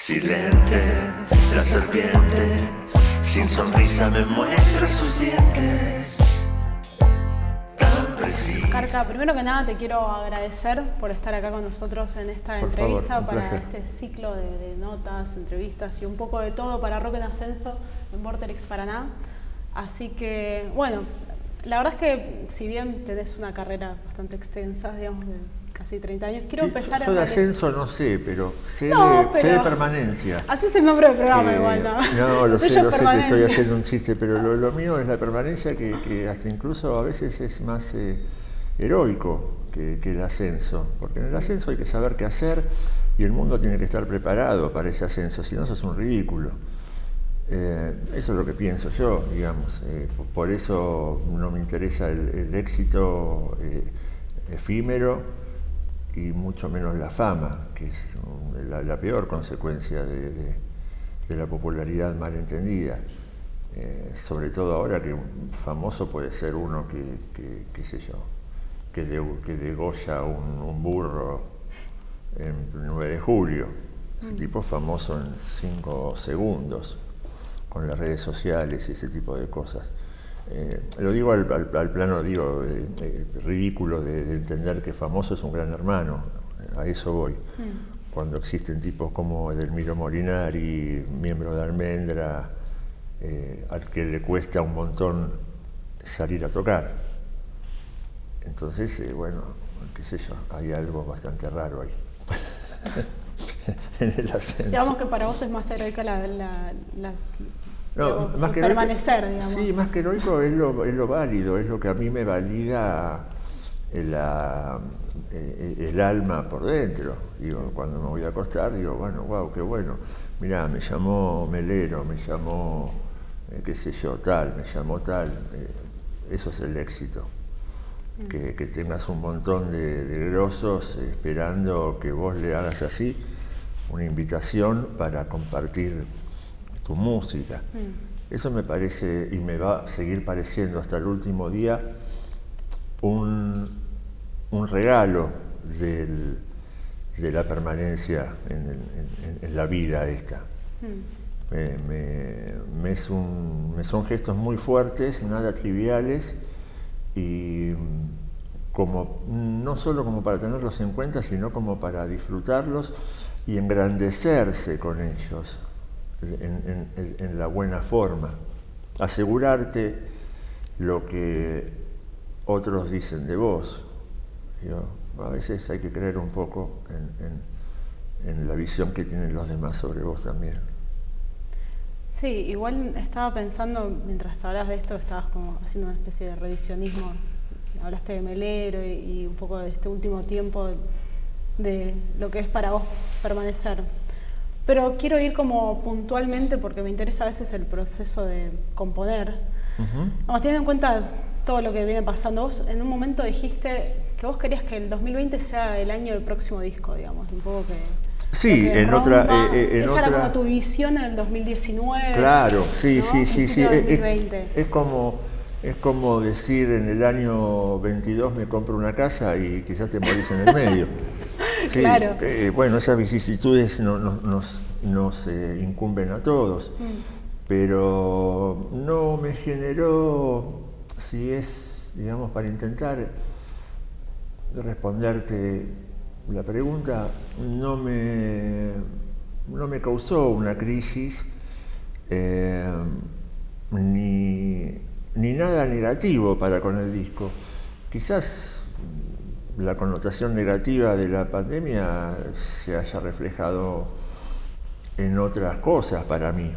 Silente, la serpiente, sin sonrisa me muestra sus dientes. Tan preciso. Carca, primero que nada te quiero agradecer por estar acá con nosotros en esta entrevista para este ciclo de notas, entrevistas y un poco de todo para Rock en Ascenso en Vorterix Paraná. Así que, bueno, la verdad es que si bien tenés una carrera bastante extensa, digamos, de casi 30 años, quiero empezar yo de ascenso no sé, pero sé de permanencia. Así es el nombre del programa igual, ¿no? No, lo sé, te estoy haciendo un chiste, pero lo mío es la permanencia que hasta incluso a veces es más heroico que el ascenso, porque en el ascenso hay que saber qué hacer y el mundo tiene que estar preparado para ese ascenso, si no sos un ridículo. Eso es lo que pienso yo, digamos. Por eso no me interesa el éxito efímero y mucho menos la fama, que es la peor consecuencia de la popularidad malentendida. Sobre todo ahora que un famoso puede ser uno que qué sé yo, que degolla un burro en 9 de julio. Ese tipo es famoso en 5 segundos con las redes sociales y ese tipo de cosas. Lo digo al plano ridículo de entender que famoso es un gran hermano, a eso voy. Cuando existen tipos como Edelmiro Molinari, miembro de Almendra, al que le cuesta un montón salir a tocar. Entonces, bueno, qué sé yo, hay algo bastante raro ahí. En el ascenso. Digamos que para vos es más heroica más que permanecer, heroico, digamos. Sí, más que heroico es lo válido, es lo que a mí me valida el alma por dentro. Digo, cuando me voy a acostar, digo, bueno, wow, qué bueno. Mirá, me llamó Melero, me llamó, qué sé yo, tal, me llamó tal. Eso es el éxito. Que tengas un montón de grosos esperando que vos le hagas así una invitación para compartir tu música. Eso me parece, y me va a seguir pareciendo hasta el último día, un regalo de la permanencia en la vida esta. Son gestos muy fuertes, nada triviales, y no solo como para tenerlos en cuenta, sino como para disfrutarlos y engrandecerse con ellos. En la buena forma, asegurarte lo que otros dicen de vos. A veces hay que creer un poco en la visión que tienen los demás sobre vos también. Sí, igual estaba pensando, mientras hablabas de esto, estabas como haciendo una especie de revisionismo. Hablaste de Melero y un poco de este último tiempo de lo que es para vos permanecer. Pero quiero ir como puntualmente porque me interesa a veces el proceso de componer. Vamos, teniendo en cuenta todo lo que viene pasando, vos en un momento dijiste que vos querías que el 2020 sea el año del próximo disco, digamos, un poco que... Sí, que en rompa. otra... Esa era como tu visión en el 2019. Claro, sí, ¿no? sí. 2020. Es como decir en el año 22 me compro una casa y quizás te morís en el medio. Sí, claro. Bueno, esas vicisitudes nos incumben a todos, pero no me generó, si es, digamos, para intentar responderte la pregunta, no me causó una crisis ni nada negativo para con el disco. Quizás la connotación negativa de la pandemia se haya reflejado en otras cosas para mí,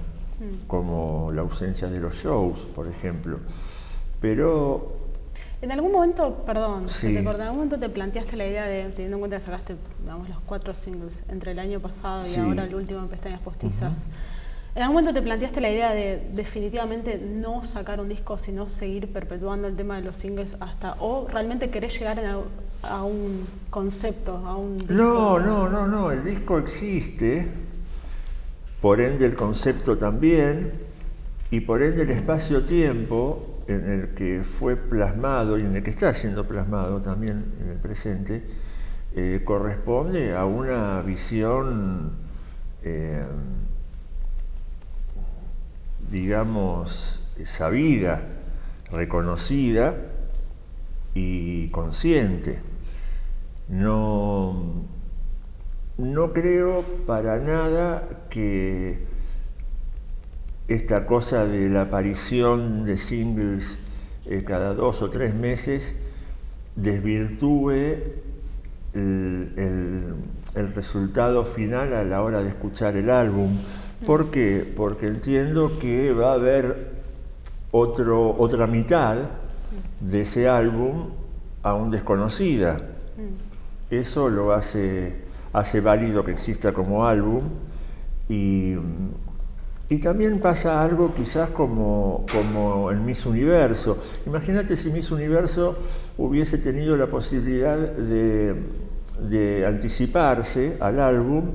como la ausencia de los shows, por ejemplo. Pero... En algún momento, perdón, sí. en algún momento te planteaste la idea de, teniendo en cuenta que sacaste, digamos, los 4 singles entre el año pasado y ahora el último en Pestañas Postizas, ¿en algún momento te planteaste la idea de definitivamente no sacar un disco, sino seguir perpetuando el tema de los singles hasta, o realmente querés llegar a un concepto, a un disco? No, el disco existe, por ende el concepto también, y por ende el espacio-tiempo en el que fue plasmado y en el que está siendo plasmado también en el presente, corresponde a una visión digamos, sabida, reconocida y consciente. No creo para nada que esta cosa de la aparición de singles cada 2 o 3 meses desvirtúe el resultado final a la hora de escuchar el álbum. ¿Por qué? Porque entiendo que va a haber otra mitad de ese álbum aún desconocida. Eso lo hace válido que exista como álbum, y también pasa algo quizás como en Miss Universo. Imagínate si Miss Universo hubiese tenido la posibilidad de anticiparse al álbum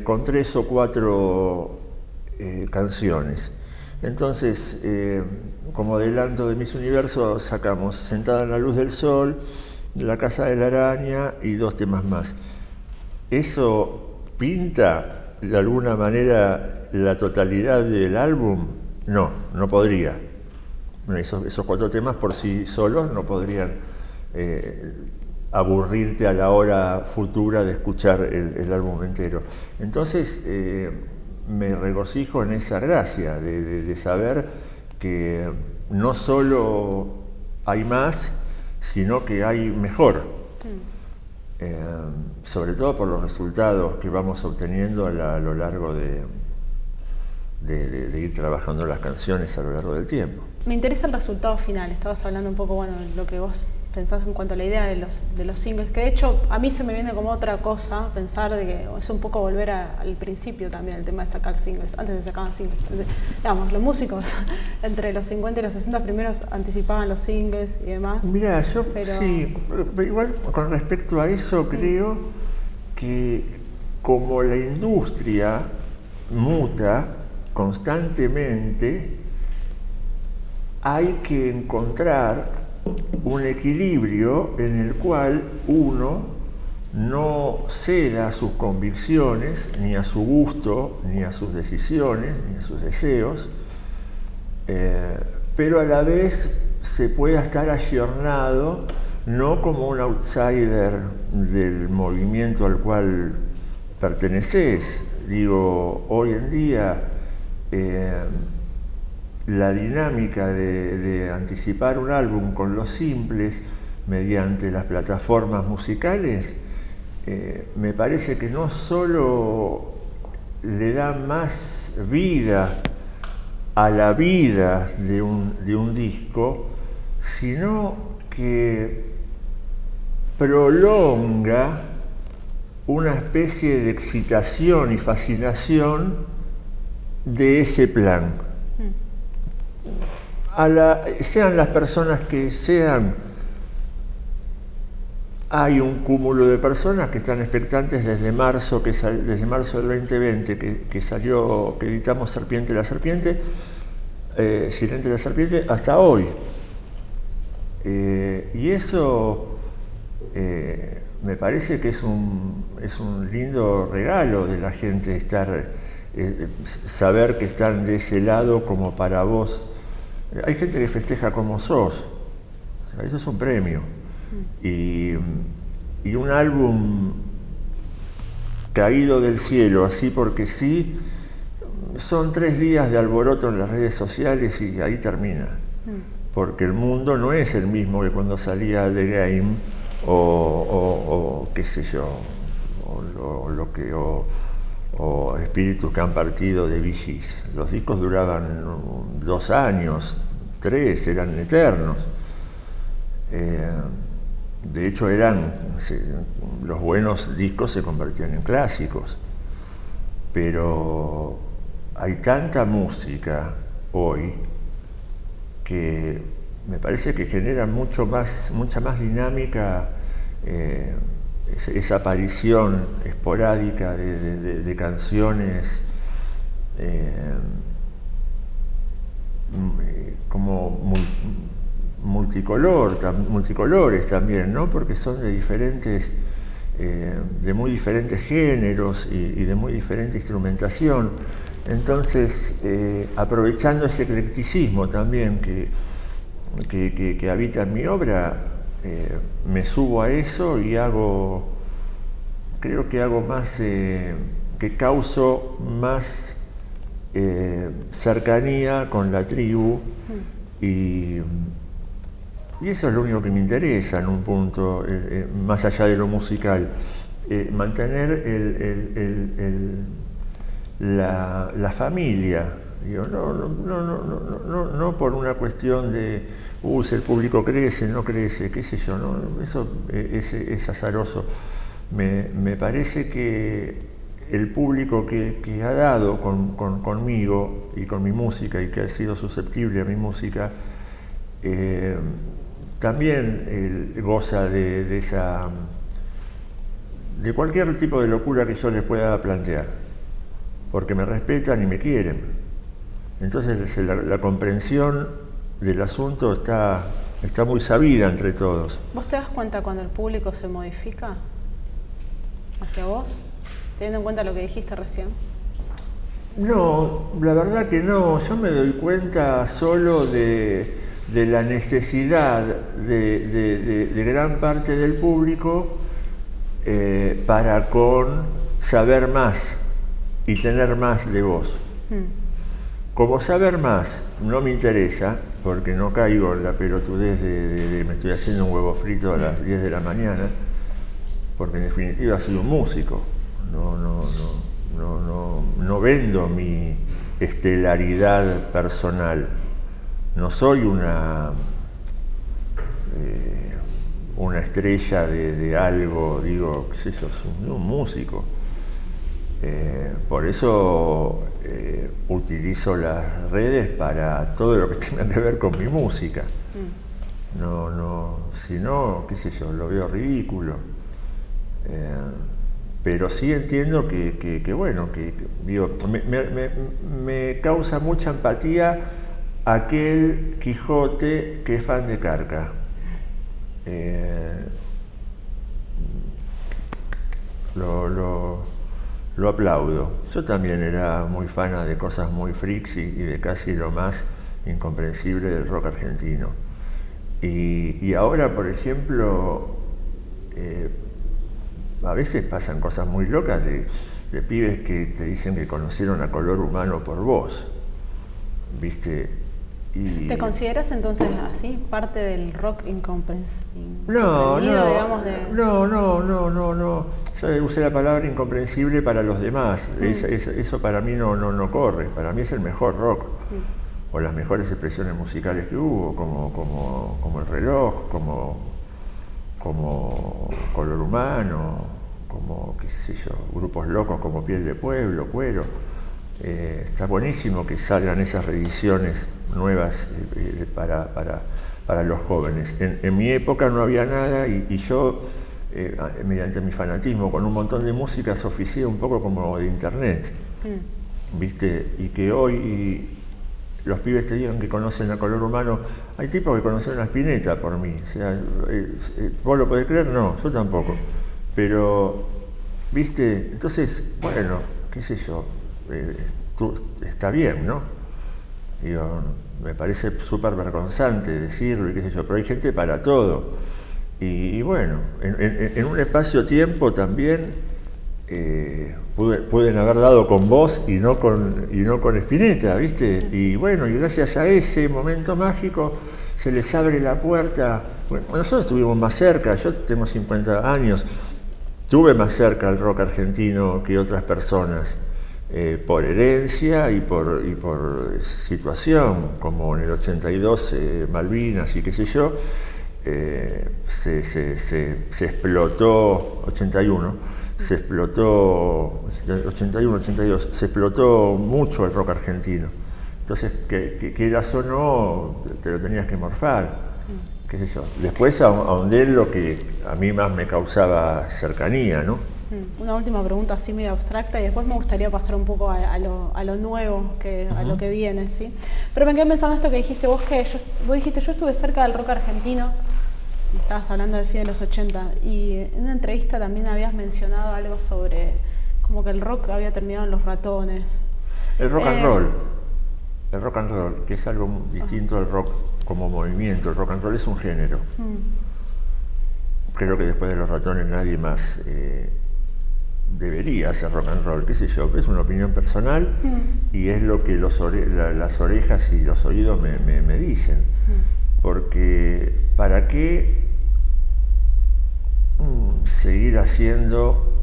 con 3 o 4 canciones. Entonces, como adelanto de Miss Universo, sacamos Sentada en la luz del sol, La casa de la araña y 2 temas más. ¿Eso pinta de alguna manera la totalidad del álbum? No podría. Esos 4 temas por sí solos no podrían aburrirte a la hora futura de escuchar el álbum entero. Entonces, me regocijo en esa gracia de saber que no solo hay más, sino que hay mejor. Sobre todo por los resultados que vamos obteniendo a lo largo de ir trabajando las canciones a lo largo del tiempo. Me interesa el resultado final. Estabas hablando un poco, de lo que vos pensás en cuanto a la idea de los singles, que de hecho a mí se me viene como otra cosa pensar de que es un poco volver al principio también, el tema de sacar singles. Antes se sacaban singles, digamos, los músicos entre los 50 y los 60 primeros anticipaban los singles y demás. Mirá, sí, igual con respecto a eso creo que como la industria muta constantemente, hay que encontrar un equilibrio en el cual uno no ceda a sus convicciones, ni a su gusto, ni a sus decisiones, ni a sus deseos, pero a la vez se pueda estar ayornado, no como un outsider del movimiento al cual perteneces. Digo, hoy en día la dinámica de anticipar un álbum con los simples mediante las plataformas musicales me parece que no solo le da más vida a la vida de un disco, sino que prolonga una especie de excitación y fascinación de ese plan. Sean las personas que sean, hay un cúmulo de personas que están expectantes desde marzo del 2020 que editamos Silente la Serpiente, hasta hoy. Y eso me parece que es un lindo regalo de la gente saber que están de ese lado como para vos. Hay gente que festeja como sos, eso es un premio. Y un álbum caído del cielo, así porque sí, son 3 días de alboroto en las redes sociales y ahí termina. Porque el mundo no es el mismo que cuando salía The Game o qué sé yo, o Espíritus que han partido de Bee Gees. Los discos duraban 2 años, 3, eran eternos. De hecho, los buenos discos se convertían en clásicos. Pero hay tanta música hoy que me parece que genera mucha más dinámica esa aparición esporádica de canciones como multicolores también, ¿no? Porque son de diferentes de muy diferentes géneros y de muy diferente instrumentación. Entonces, aprovechando ese eclecticismo también que habita en mi obra, me subo a eso y creo que hago más, que causo más cercanía con la tribu, y eso es lo único que me interesa en un punto, más allá de lo musical, mantener la familia. Digo, no por una cuestión de si el público crece, no crece, qué sé yo, no, eso es azaroso. Me parece que el público que ha dado conmigo y con mi música, y que ha sido susceptible a mi música, también goza de cualquier tipo de locura que yo les pueda plantear, porque me respetan y me quieren. Entonces la comprensión del asunto está muy sabida entre todos. ¿Vos te das cuenta cuando el público se modifica hacia vos, teniendo en cuenta lo que dijiste recién? No, la verdad que no. Yo me doy cuenta solo de la necesidad de gran parte del público para con saber más y tener más de vos. Como saber más no me interesa, porque no caigo en la pelotudez de me estoy haciendo un huevo frito a las 10 de la mañana, porque en definitiva soy un músico. No vendo mi estelaridad personal. No soy una estrella de algo, digo, qué sé yo, soy un músico. Por eso utilizo las redes para todo lo que tenga que ver con mi música. Si no, qué sé yo, lo veo ridículo. Pero sí entiendo que digo, me causa mucha empatía aquel Quijote que es fan de Carca. Lo aplaudo. Yo también era muy fan de cosas muy freaks y de casi lo más incomprensible del rock argentino. Y ahora, por ejemplo, a veces pasan cosas muy locas de pibes que te dicen que conocieron a Color Humano por vos, ¿viste? ¿Te consideras entonces así, parte del rock incomprensible? No. Digamos Yo usé la palabra incomprensible para los demás. Eso para mí no corre. Para mí es el mejor rock. O las mejores expresiones musicales que hubo, como El Reloj, como Color Humano, como, qué sé yo, grupos locos como Piel de Pueblo, Cuero. Está buenísimo que salgan esas reediciones nuevas para los jóvenes. En mi época no había nada y yo, mediante mi fanatismo con un montón de músicas, oficié un poco como de internet, ¿viste? Y que hoy los pibes te digan que conocen a Color Humano. Hay tipos que conocen a Spinetta por mí. O sea, ¿vos lo podés creer? No, yo tampoco. Pero, ¿viste? Entonces, bueno, qué sé yo, está bien, ¿no? Digo, me parece súper vergonzante decirlo y qué sé yo, pero hay gente para todo. Y bueno, en un espacio-tiempo también pueden haber dado con vos y no con Spinetta, ¿viste? Y bueno, y gracias a ese momento mágico se les abre la puerta. Bueno, nosotros estuvimos más cerca, yo tengo 50 años, tuve más cerca al rock argentino que otras personas, por herencia y por situación, como en el 82 Malvinas y qué sé yo, se explotó, 81, se explotó, 81, 82, se explotó mucho el rock argentino. Entonces, que quieras o no, te lo tenías que morfar, qué sé yo. Después ahondé en lo que a mí más me causaba cercanía, ¿no? Una última pregunta así medio abstracta y después me gustaría pasar un poco a lo nuevo, a lo que viene, ¿sí? Pero me quedé pensando esto que dijiste vos, vos dijiste, yo estuve cerca del rock argentino estabas hablando del fin de los 80 y en una entrevista también habías mencionado algo sobre como que el rock había terminado en los ratones. El rock and roll. El rock and roll, que es algo distinto al rock como movimiento. El rock and roll es un género. Creo que después de los ratones nadie más debería hacer rock and roll, qué sé yo. Es una opinión personal y es lo que las orejas y los oídos me dicen. Porque ¿para qué seguir haciendo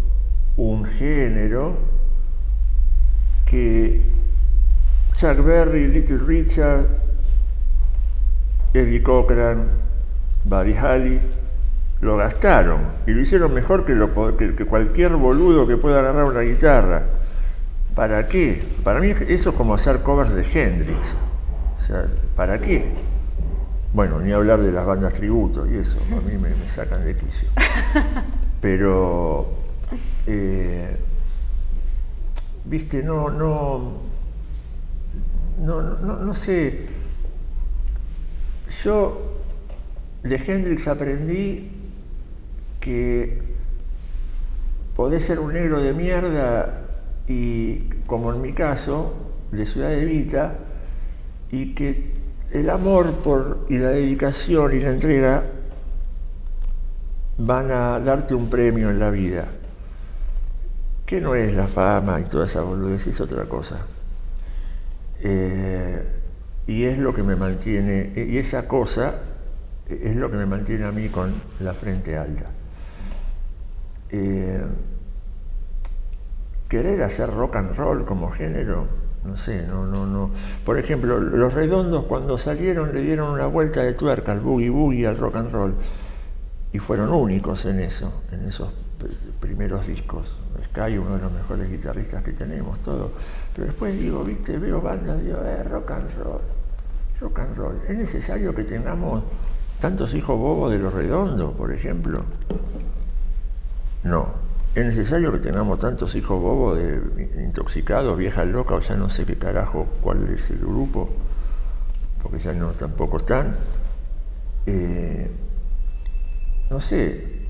un género que Chuck Berry, Little Richard, Eddie Cochran, Buddy Holly lo gastaron y lo hicieron mejor que cualquier boludo que pueda agarrar una guitarra? ¿Para qué? Para mí eso es como hacer covers de Hendrix. O sea, ¿para qué? Bueno, ni hablar de las bandas tributo y eso, a mí me sacan de quicio. Pero, viste, no sé. Yo de Hendrix aprendí que podés ser un negro de mierda y, como en mi caso, de Ciudad Evita, y que el amor y la dedicación y la entrega van a darte un premio en la vida, que no es la fama y toda esa boludez, es otra cosa. Y es lo que me mantiene, y esa cosa es lo que me mantiene a mí con la frente alta. Querer hacer rock and roll como género, no sé, no. Por ejemplo, Los Redondos cuando salieron le dieron una vuelta de tuerca al boogie boogie, al rock and roll, y fueron únicos en esos primeros discos. Sky, uno de los mejores guitarristas que tenemos, todo. Pero después digo, viste, veo bandas, digo, rock and roll. ¿Es necesario que tengamos tantos hijos bobos de Los Redondos, por ejemplo? No. ¿Es necesario que tengamos tantos hijos bobos de Intoxicados, Viejas Locas, o ya no sé qué carajo, cuál es el grupo? Porque ya no tampoco están. No sé.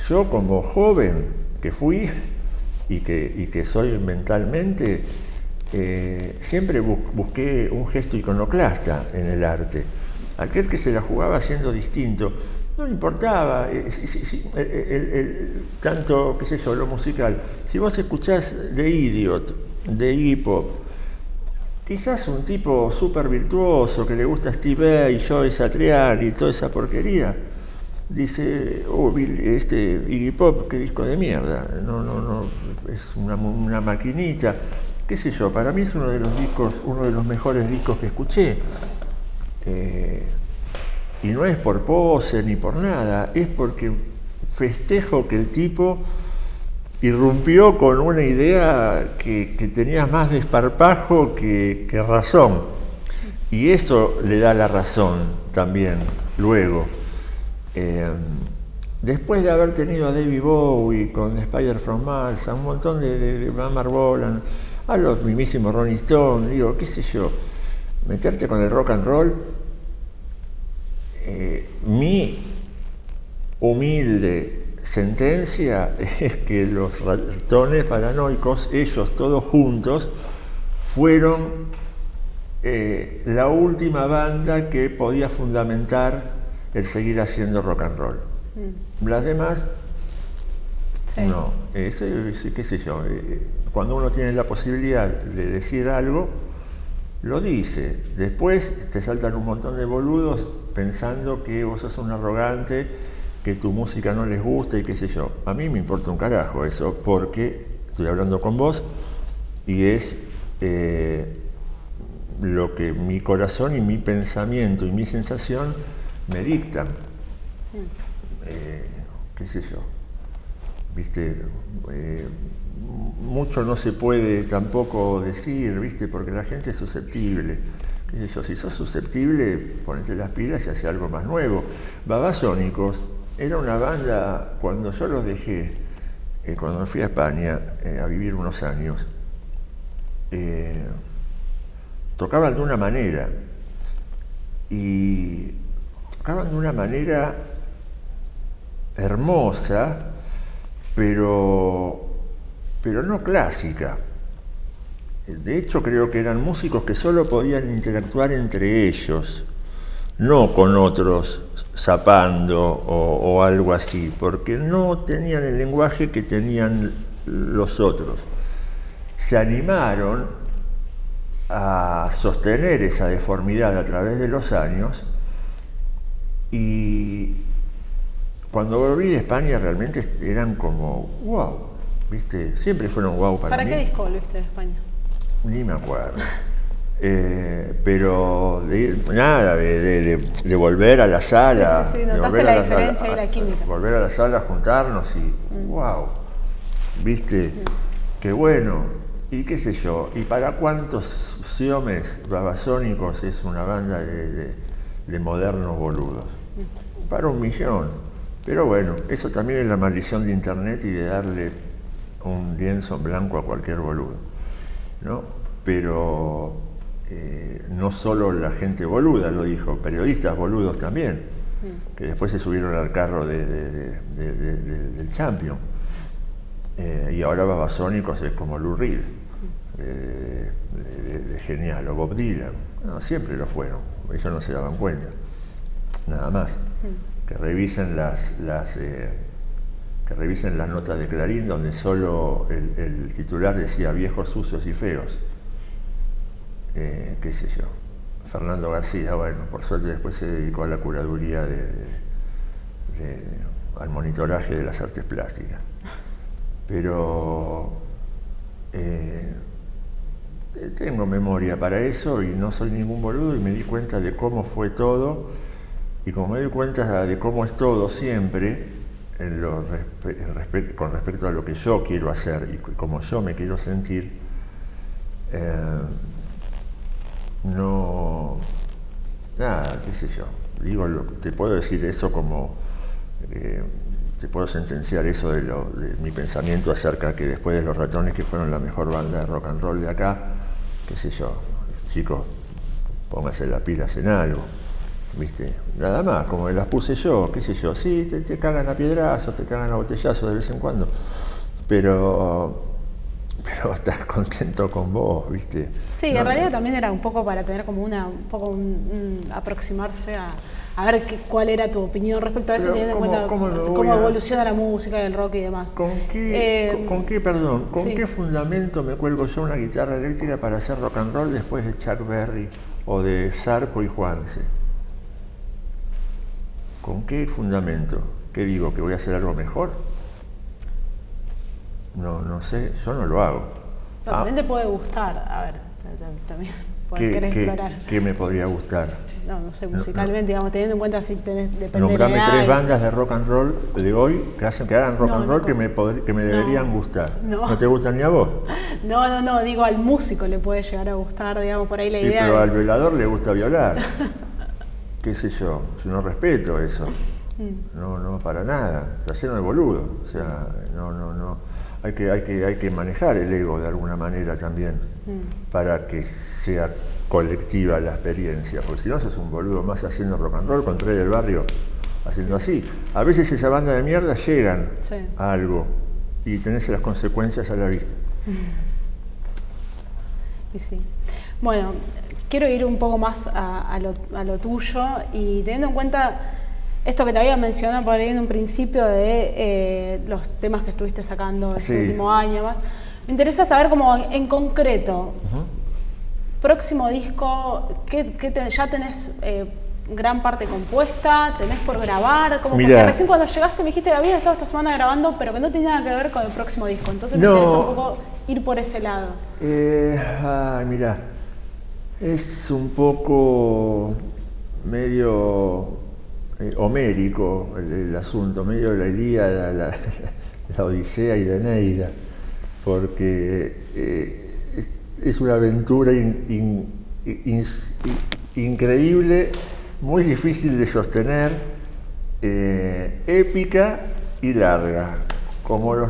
Yo como joven que fui y que soy mentalmente, siempre busqué un gesto iconoclasta en el arte. Aquel que se la jugaba siendo distinto. No me importaba tanto, qué sé yo, lo musical. Si vos escuchás The Idiot, de Iggy Pop, quizás un tipo súper virtuoso que le gusta Steve Vai, Joe Satriani y toda esa porquería, dice, Iggy Pop, qué disco de mierda, no, es una maquinita, qué sé yo. Para mí es uno de los mejores discos que escuché. Y no es por pose ni por nada, es porque festejo que el tipo irrumpió con una idea que tenía más desparpajo que razón. Y esto le da la razón también, luego. Después de haber tenido a David Bowie con Spider from Mars, a un montón de Mark Bolan, a los mismísimos Rolling Stones, digo, qué sé yo, meterte con el rock and roll. Mi humilde sentencia es que los Ratones Paranoicos, ellos todos juntos, fueron la última banda que podía fundamentar el seguir haciendo rock and roll. Las demás, sí. No, qué sé yo, cuando uno tiene la posibilidad de decir algo, lo dice. Después te saltan un montón de boludos pensando que vos sos un arrogante, que tu música no les gusta y qué sé yo. A mí me importa un carajo eso, porque estoy hablando con vos y es lo que mi corazón y mi pensamiento y mi sensación me dictan. Qué sé yo. Viste, mucho no se puede tampoco decir, viste, porque la gente es susceptible. ¿Qué sé yo? Si sos susceptible, ponete las pilas y hace algo más nuevo. Babasónicos era una banda, cuando yo los dejé, cuando fui a España a vivir unos años, tocaban de una manera y tocaban de una manera hermosa, pero no clásica. De hecho, creo que eran músicos que solo podían interactuar entre ellos, no con otros zapando o algo así, porque no tenían el lenguaje que tenían los otros. Se animaron a sostener esa deformidad a través de los años, y cuando volví de España realmente eran como wow, ¿viste? Siempre fueron wow para mí. ¿Para qué disco volviste de España? Ni me acuerdo. Pero nada, de volver a la sala. Sí, notaste la diferencia y la química. Volver a la sala, juntarnos y wow, ¿viste? Qué bueno. Y qué sé yo, ¿y para cuántos Siomes Babasónicos es una banda de modernos boludos? Para 1 millón. Pero bueno, eso también es la maldición de internet y de darle un lienzo en blanco a cualquier boludo, ¿no? Pero no solo la gente boluda lo dijo, periodistas boludos también, que después se subieron al carro del Champion. Y ahora Babasónicos es como Lou Reed, de genial, o Bob Dylan. No, siempre lo fueron, ellos no se daban cuenta, nada más. Que revisen que revisen las notas de Clarín, donde solo el titular decía viejos, sucios y feos. Qué sé yo. Fernando García, bueno, por suerte después se dedicó a la curaduría al monitoraje de las artes plásticas. Pero tengo memoria para eso y no soy ningún boludo, y me di cuenta de cómo fue todo, y como me di cuenta de cómo es todo siempre, con respecto a lo que yo quiero hacer y como yo me quiero sentir, no, nada, qué sé yo, digo, te puedo decir eso como, te puedo sentenciar eso de mi pensamiento acerca que después de Los Ratones, que fueron la mejor banda de rock and roll de acá, qué sé yo, chicos, pónganse las pilas en algo, ¿viste? Nada más, como me las puse yo, qué sé yo, sí, te cagan a piedrazos, te cagan a botellazos de vez en cuando, pero estás contento con vos, ¿viste? Sí, en realidad también era un poco para tener como aproximarse a ver cuál era tu opinión respecto a eso, teniendo en cuenta cómo evoluciona la música y el rock y demás. ¿Con qué fundamento me cuelgo yo una guitarra eléctrica para hacer rock and roll después de Chuck Berry o de Sarco y Juanse? ¿Con qué fundamento? ¿Qué digo? ¿Que voy a hacer algo mejor? No sé, yo no lo hago. No, también te puede gustar, a ver, también puedes querer explorar. ¿Qué me podría gustar? No sé, musicalmente, digamos, teniendo en cuenta si tenés, depende nombrame de la edad. 3 bandas de rock and roll de hoy que hagan rock and roll que me deberían gustar. ¿No te gustan ni a vos? No, digo, al músico le puede llegar a gustar, digamos, por ahí la idea. Pero al violador le gusta violar. Qué sé yo no respeto eso. No, para nada. Está lleno de boludo. O sea, no. Hay que manejar el ego de alguna manera también, para que sea colectiva la experiencia, porque si no sos un boludo más haciendo rock and roll con Tres del Barrio haciendo así. A veces esa banda de mierda llegan a algo y tenés las consecuencias a la vista. Y sí. Bueno, quiero ir un poco más a lo tuyo, y teniendo en cuenta esto que te había mencionado por ahí en un principio de los temas que estuviste sacando este último año más, me interesa saber como en concreto, próximo disco, ¿ya tenés gran parte compuesta? ¿Tenés por grabar? Porque recién cuando llegaste me dijiste que habías estado esta semana grabando, pero que no tenía nada que ver con el próximo disco, entonces me interesa un poco ir por ese lado. Mirá, es un poco medio homérico el asunto, medio de la Ilíada, la Odisea y la Eneida, porque es una aventura increíble, muy difícil de sostener, épica y larga, como la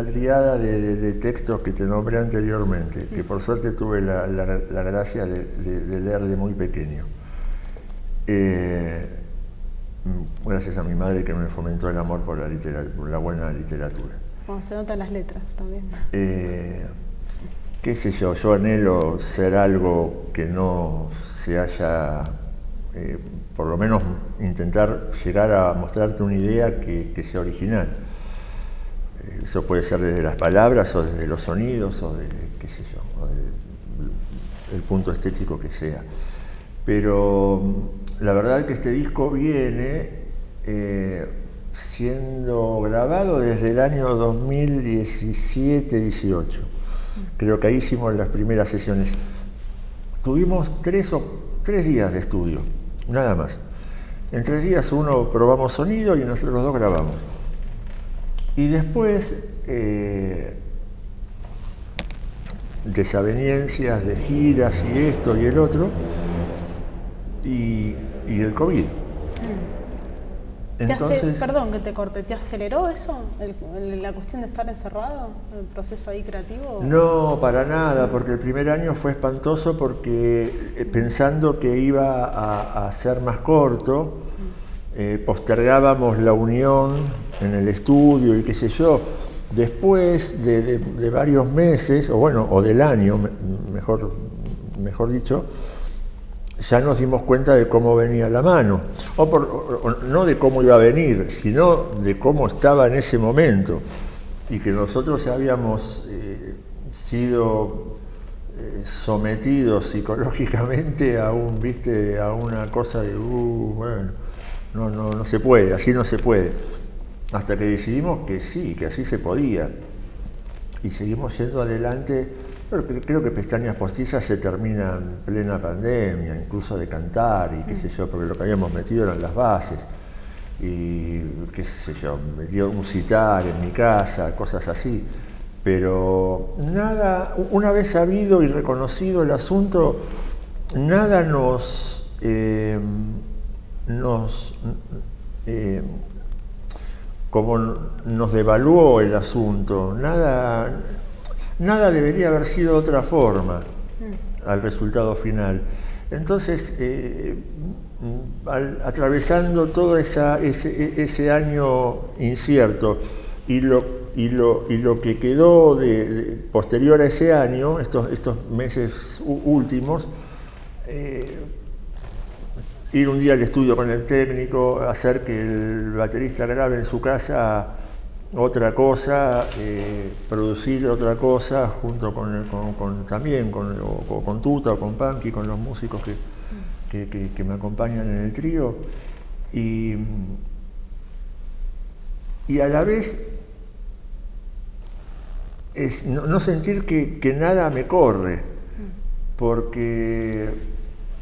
triada de textos que te nombré anteriormente, que por suerte tuve la gracia de leer de muy pequeño. Gracias a mi madre que me fomentó el amor por la buena literatura. Bueno, se notan las letras también. Qué sé yo anhelo ser algo que no se haya, por lo menos intentar llegar a mostrarte una idea que sea original. Eso puede ser desde las palabras o desde los sonidos o de, qué sé yo, o el punto estético que sea. Pero la verdad es que este disco viene siendo grabado desde el año 2017-18. Creo que ahí hicimos las primeras sesiones. Tuvimos 3 días de estudio, nada más. En 3 días uno probamos sonido y nosotros los 2 grabamos. Y después, desavenencias de giras y esto y el otro, y el COVID. Entonces, perdón que te corte, ¿te aceleró eso? ¿La cuestión de estar encerrado? ¿El proceso ahí creativo? No, para nada, porque el primer año fue espantoso porque pensando que iba a ser más corto, postergábamos la unión en el estudio y qué sé yo. Después de varios meses, o del año, mejor dicho, ya nos dimos cuenta de cómo venía la mano, no de cómo iba a venir, sino de cómo estaba en ese momento, y que nosotros habíamos sido sometidos psicológicamente a una cosa de bueno, no se puede, así no se puede, hasta que decidimos que sí, que así se podía, y seguimos yendo adelante. Pero creo que Pestañas Postizas se termina en plena pandemia, incluso de cantar y qué sé yo, porque lo que habíamos metido eran las bases. Y qué sé yo, metido un citar en mi casa, cosas así. Pero nada, una vez sabido y reconocido el asunto, nada como nos devaluó el asunto, nada debería haber sido de otra forma al resultado final. Entonces, atravesando todo ese año incierto y lo que quedó posterior a ese año, estos meses últimos, ir un día al estudio con el técnico, hacer que el baterista grabe en su casa otra cosa, producir otra cosa junto también con Tuta o con Panky, con los músicos que me acompañan en el trío, y a la vez no sentir que nada me corre, porque,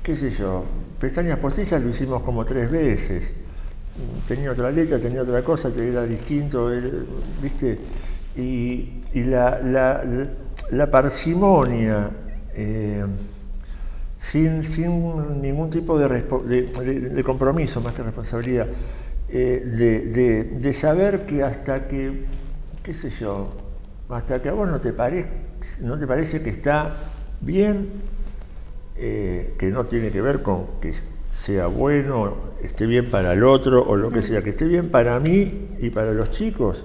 qué sé yo, Pestañas Postizas lo hicimos como 3 veces. Tenía otra letra, tenía otra cosa, era distinto, ¿viste? Y la parsimonia, sin ningún tipo de compromiso, más que responsabilidad, de saber que hasta que, qué sé yo, hasta que a vos no te parece que está bien, que no tiene que ver con que sea bueno, esté bien para el otro o lo que sea, que esté bien para mí y para los chicos,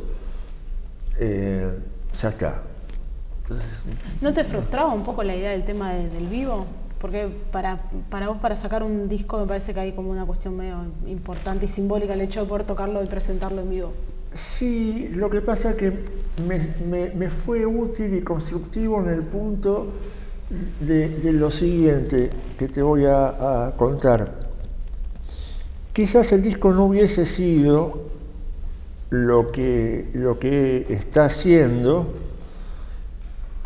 ya está. Entonces, ¿no te frustraba un poco la idea del tema del vivo? Porque para vos, para sacar un disco, me parece que hay como una cuestión medio importante y simbólica el hecho de poder tocarlo y presentarlo en vivo. Sí, lo que pasa es que me fue útil y constructivo en el punto de lo siguiente que te voy a contar. Quizás el disco no hubiese sido lo que está haciendo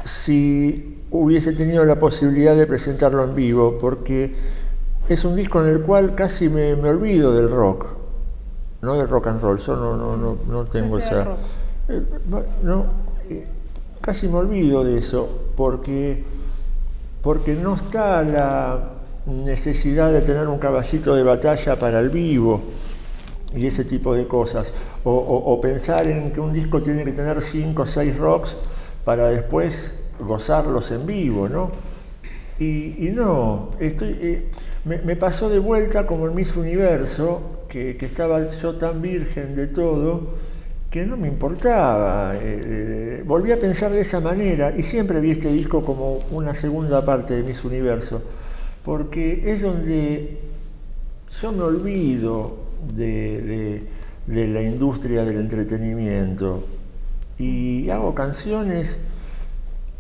si hubiese tenido la posibilidad de presentarlo en vivo, porque es un disco en el cual casi me olvido del rock, no del rock and roll. Yo no tengo esa... casi me olvido de eso, porque no está la necesidad de tener un caballito de batalla para el vivo y ese tipo de cosas, o pensar en que un disco tiene que tener 5 o 6 rocks para después gozarlos en vivo, ¿no? Y no, me pasó de vuelta como en Miss Universo, que estaba yo tan virgen de todo, que no me importaba. Volví a pensar de esa manera y siempre vi este disco como una segunda parte de Miss Universo, porque es donde yo me olvido de la industria del entretenimiento y hago canciones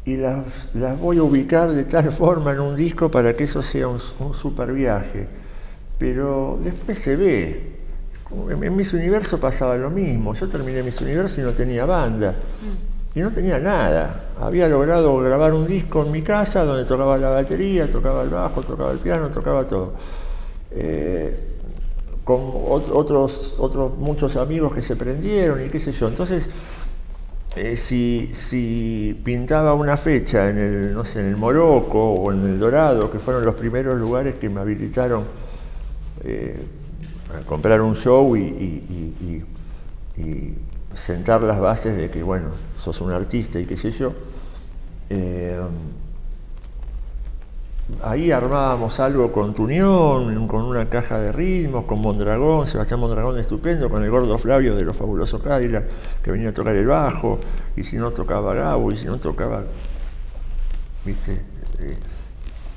y las voy a ubicar de tal forma en un disco para que eso sea un super viaje. Pero después se ve. En Miss Universo pasaba lo mismo. Yo terminé Miss Universo y no tenía banda. Y no tenía nada. Había logrado grabar un disco en mi casa donde tocaba la batería, tocaba el bajo, tocaba el piano, tocaba todo. Con otros muchos amigos que se prendieron y qué sé yo. Entonces, si pintaba una fecha en el Morocco o en el Dorado, que fueron los primeros lugares que me habilitaron a comprar un show y sentar las bases de que, bueno, sos un artista y qué sé yo, ahí armábamos algo con Tunión, con una caja de ritmos, con Mondragón, Sebastián Mondragón estupendo, con el gordo Flavio de los Fabulosos Cadillacs, que venía a tocar el bajo, y si no tocaba Gabo, y si no tocaba, viste,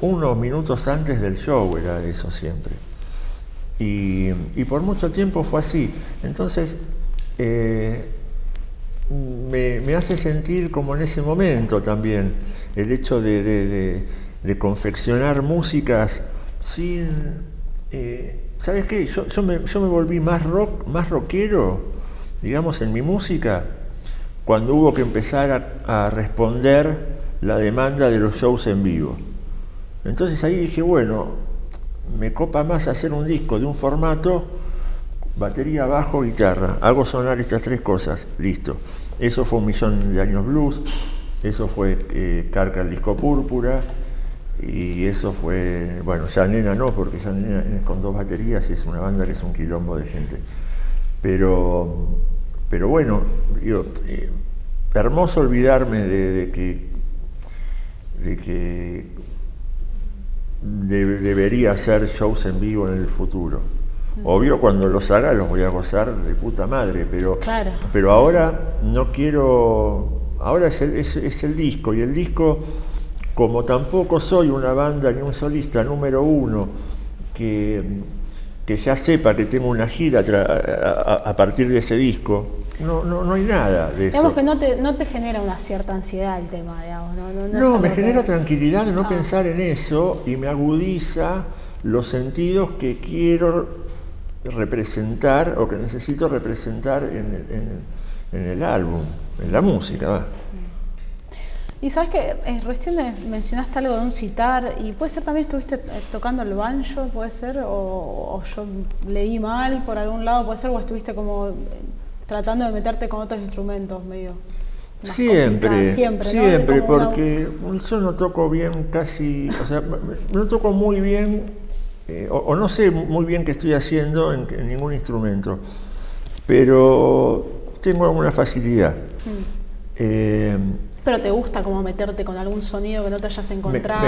unos minutos antes del show era eso siempre. Y por mucho tiempo fue así. Entonces, me hace sentir como en ese momento también, el hecho de confeccionar músicas sin... ¿sabes qué? Yo me volví más rockero, digamos, en mi música, cuando hubo que empezar a responder la demanda de los shows en vivo. Entonces ahí dije, bueno, me copa más hacer un disco de un formato, batería, bajo, guitarra, hago sonar estas tres cosas, listo. Eso fue 1.000.000 de años blues, eso fue Carca el disco Púrpura, y eso fue, bueno, ya Nena no, porque ya Nena es con 2 baterías y es una banda que es un quilombo de gente. Pero bueno, digo, hermoso olvidarme de que debería hacer shows en vivo en el futuro. Obvio, cuando los haga los voy a gozar de puta madre, pero, claro. Pero ahora no quiero, ahora es el disco, y el disco, como tampoco soy una banda ni un solista número 1 que ya sepa que tengo una gira a partir de ese disco, no hay nada de eso. Digamos que no te genera una cierta ansiedad el tema, digamos. No, me genera tranquilidad de no pensar en eso, y me agudiza los sentidos que quiero representar o que necesito representar en el álbum, en la música, va. Y sabes que recién mencionaste algo de un sitar, y puede ser también estuviste tocando el banjo, puede ser, o yo leí mal por algún lado, puede ser, o estuviste como tratando de meterte con otros instrumentos medio. Siempre, ¿no? porque yo no toco bien casi, o sea, no toco muy bien, o no sé muy bien qué estoy haciendo en ningún instrumento, pero tengo alguna facilidad. ¿Pero te gusta como meterte con algún sonido que no te hayas encontrado?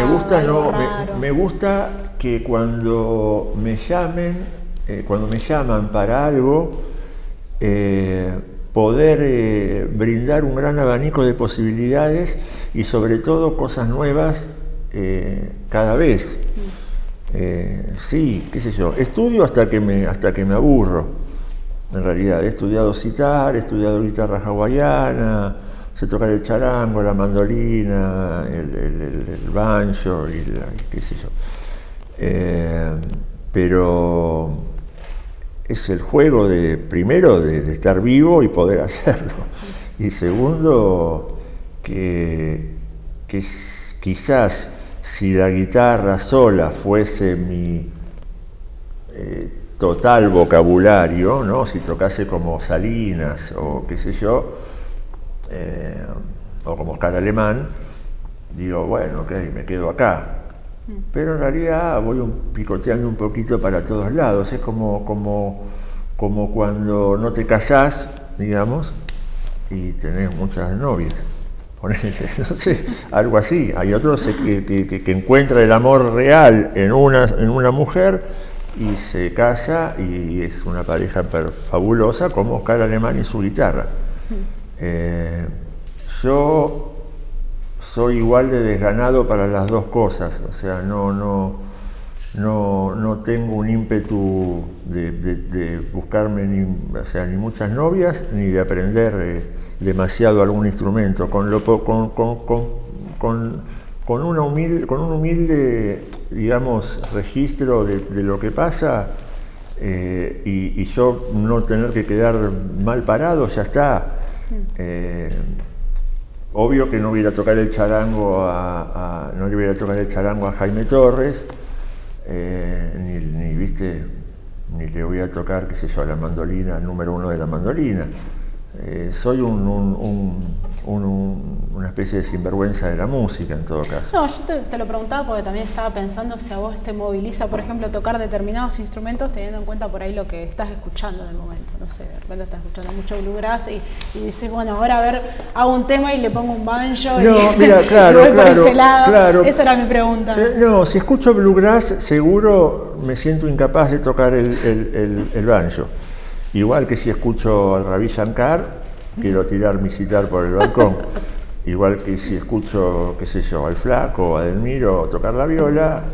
Me gusta que cuando me llaman para algo, poder brindar un gran abanico de posibilidades y sobre todo cosas nuevas cada vez. Sí, qué sé yo, estudio hasta que me aburro. En realidad he estudiado sitar, he estudiado guitarra hawaiana, sé tocar el charango, la mandolina, el banjo y qué sé yo. Pero es el juego primero de estar vivo y poder hacerlo. Y segundo, que quizás si la guitarra sola fuese mi total vocabulario, ¿no? Si tocase como Salinas o qué sé yo, o como Oscar Alemán, digo, bueno, ok, me quedo acá. Pero en realidad voy picoteando un poquito para todos lados. Es como cuando no te casás, digamos, y tenés muchas novias no sé, algo así. Hay otros que encuentran el amor real en una mujer y se casa y es una pareja fabulosa, como Oscar Alemán y su guitarra. Yo soy igual de desganado para las dos cosas, o sea, no tengo un ímpetu de buscarme ni muchas novias, ni de aprender demasiado algún instrumento. Con un humilde, digamos, registro de lo que pasa, y yo no tener que quedar mal parado, ya está. Obvio que no voy a tocar el charango no le voy a tocar el charango a Jaime Torres, ni le voy a tocar, qué sé yo, a la mandolina, el número 1 de la mandolina. Soy una especie de sinvergüenza de la música, en todo caso. No, yo te lo preguntaba porque también estaba pensando si a vos te moviliza, por ejemplo, tocar determinados instrumentos teniendo en cuenta por ahí lo que estás escuchando en el momento. No sé, de repente estás escuchando mucho bluegrass y dices, bueno, ahora a ver, hago un tema y le pongo un banjo y voy por ese lado. Claro. Esa era mi pregunta. No, si escucho bluegrass, seguro me siento incapaz de tocar el banjo. Igual que si escucho al Ravi Shankar, quiero tirar mi sitar por el balcón. Igual que si escucho, qué sé yo, al Flaco o a Delmiro tocar la viola,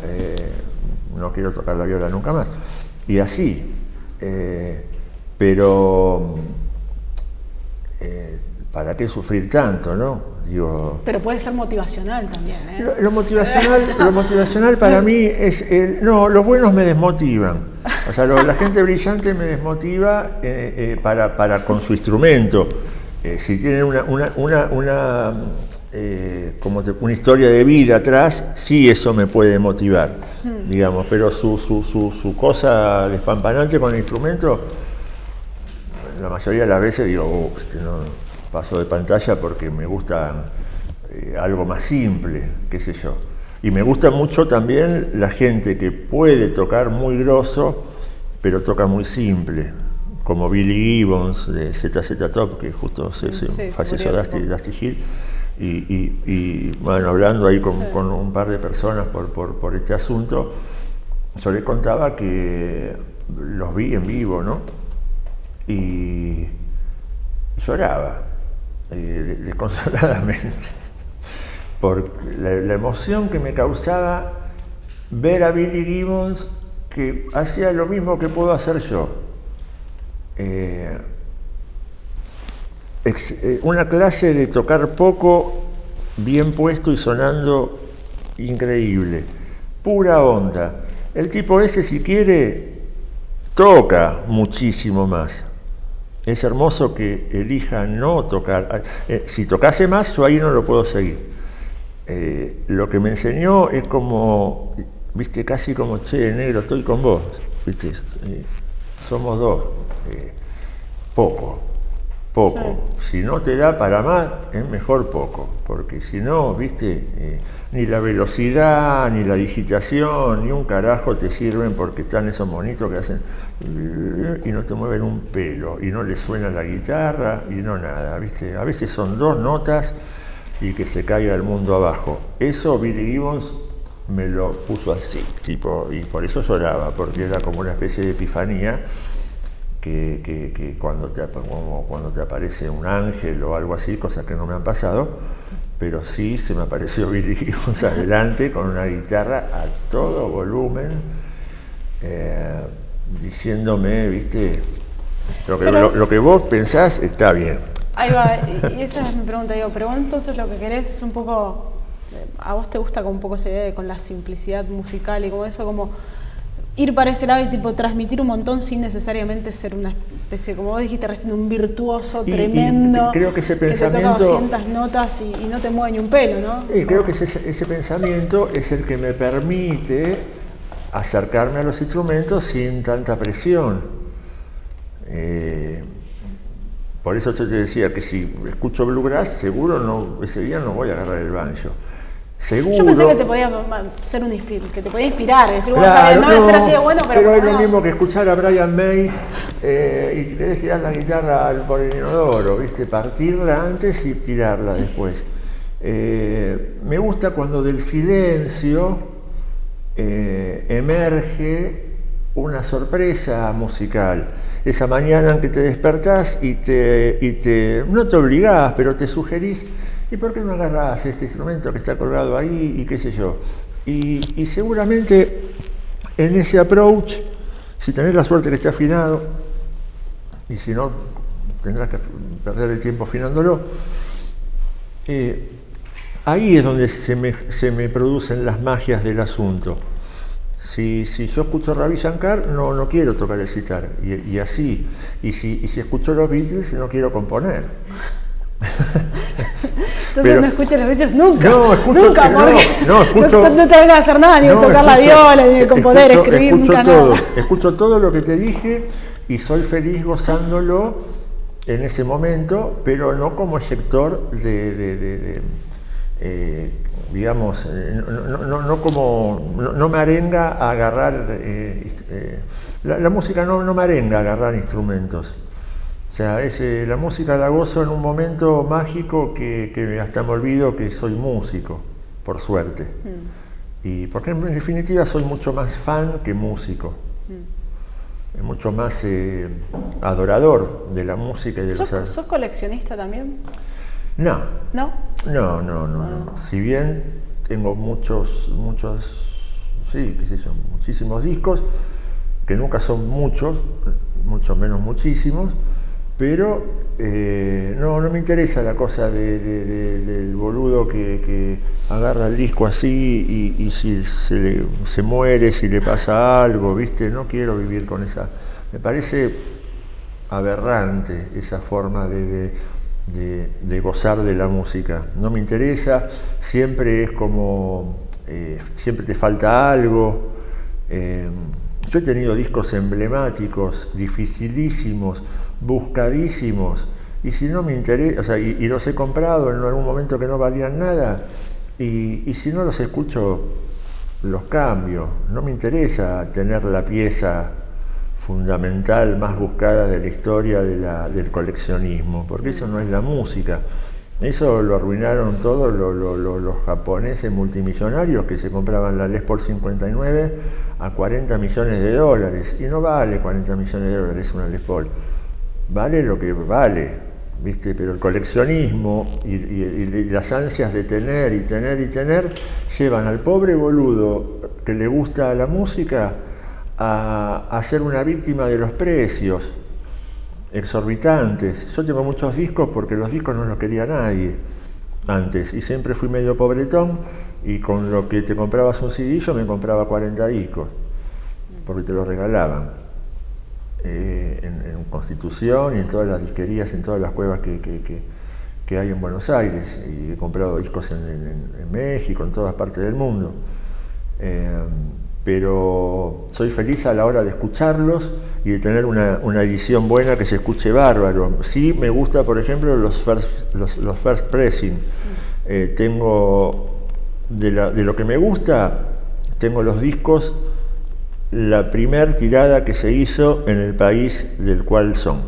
no quiero tocar la viola nunca más. Y así. Pero ¿para qué sufrir tanto, no? Digo, pero puede ser motivacional también, ¿eh? Lo motivacional para mí es... los buenos me desmotivan. O sea, la gente brillante me desmotiva con su instrumento. Si tienen una historia de vida atrás, sí, eso me puede motivar, digamos. Pero su cosa despampanante con el instrumento, la mayoría de las veces digo, no paso de pantalla porque me gusta algo más simple, qué sé yo. Y me gusta mucho también la gente que puede tocar muy grosso, pero toca muy simple, como Billy Gibbons de ZZ Top, que justo falleció Dusty Hill. Y bueno, hablando ahí con un par de personas por este asunto, yo les contaba que los vi en vivo, ¿no? Y lloraba, desconsoladamente, por la emoción que me causaba ver a Billy Gibbons, que hacía lo mismo que puedo hacer yo. Una clase de tocar poco, bien puesto y sonando increíble, pura onda. El tipo ese, si quiere, toca muchísimo más. Es hermoso que elija no tocar. Si tocase más, yo ahí no lo puedo seguir. Lo que me enseñó es como, viste, casi como, che, negro, estoy con vos, viste, somos dos. Poco. Sí. Si no te da para más, es mejor poco, porque si no, viste, ni la velocidad, ni la digitación, ni un carajo te sirven, porque están esos monitos que hacen y no te mueven un pelo, y no le suena la guitarra, y no nada, viste. A veces son dos notas y que se caiga el mundo abajo. Eso Billy Gibbons me lo puso así, tipo, y por eso lloraba, porque era como una especie de epifanía. Que cuando te aparece un ángel o algo así, cosas que no me han pasado, pero sí se me apareció Billy Gibbons adelante con una guitarra a todo volumen, diciéndome, viste, lo que vos pensás está bien. Ahí va, y esa es mi pregunta, digo, pero entonces lo que querés es un poco, a vos te gusta como un poco esa idea de con la simplicidad musical y como eso, como ir para ese lado y tipo transmitir un montón sin necesariamente ser una especie, como vos dijiste recién, un virtuoso tremendo, y creo que ese pensamiento, que te toca 200 notas y no te mueve ni un pelo, ¿no? Sí, creo que ese pensamiento es el que me permite acercarme a los instrumentos sin tanta presión. Por eso yo te decía que si escucho bluegrass, seguro ese día no voy a agarrar el banjo. Seguro. Yo pensé que te podía ser que te podía inspirar, decir, bueno, claro, no voy a ser así de bueno, pero es lo mismo que escuchar a Brian May y si querés tirar la guitarra por el inodoro, ¿viste? Partirla antes y tirarla después. Me gusta cuando del silencio emerge una sorpresa musical. Esa mañana en que te despertás y no te obligás, pero te sugerís, ¿y por qué no agarrás este instrumento que está colgado ahí y qué sé yo? Y seguramente en ese approach, si tenés la suerte que esté afinado, y si no, tendrás que perder el tiempo afinándolo, ahí es donde se me producen las magias del asunto. Si yo escucho Ravi Shankar, no quiero tocar el sitar, y así. Y si escucho los Beatles, no quiero componer. Entonces no escuchas los Beatles nunca. No, escucho, nunca, no te vengas a hacer nada, ni de tocar la viola, ni de componer, escribir, nunca todo, nada. Escucho todo lo que te dije y soy feliz gozándolo en ese momento, pero no como eyector digamos, no me arenga a agarrar, la música no me arenga a agarrar instrumentos. O sea, la música la gozo en un momento mágico que hasta me olvido que soy músico, por suerte. Y porque en definitiva soy mucho más fan que músico. Mucho más adorador de la música y de los... ¿Sos coleccionista también? No. ¿No? No. Si bien tengo muchos, sí, qué sé yo, muchísimos discos, que nunca son muchos, mucho menos muchísimos, pero no me interesa la cosa del boludo que agarra el disco así y si se muere, si le pasa algo, ¿viste? No quiero vivir con esa... Me parece aberrante esa forma de gozar de la música. No me interesa, siempre es como... siempre te falta algo. Yo he tenido discos emblemáticos, dificilísimos, buscadísimos, y si no me interesa, o sea, y los he comprado en algún momento que no valían nada, y si no los escucho, los cambio. No me interesa tener la pieza fundamental más buscada de la historia del coleccionismo, porque eso no es la música. Eso lo arruinaron todos los japoneses multimillonarios que se compraban la Les Paul 59 a 40 millones de dólares, y no vale 40 millones de dólares una Les Paul, vale lo que vale, ¿viste? Pero el coleccionismo y las ansias de tener y tener llevan al pobre boludo que le gusta la música a ser una víctima de los precios exorbitantes. Yo tengo muchos discos porque los discos no los quería nadie antes, y siempre fui medio pobretón, y con lo que te comprabas un CD yo me compraba 40 discos porque te los regalaban en Constitución y en todas las disquerías, en todas las cuevas que hay en Buenos Aires, y he comprado discos en México, en todas partes del mundo. Pero soy feliz a la hora de escucharlos y de tener una edición buena que se escuche bárbaro. Sí me gusta, por ejemplo, los first pressing. Tengo, de lo que me gusta, tengo los discos, la primer tirada que se hizo en el país del cual son.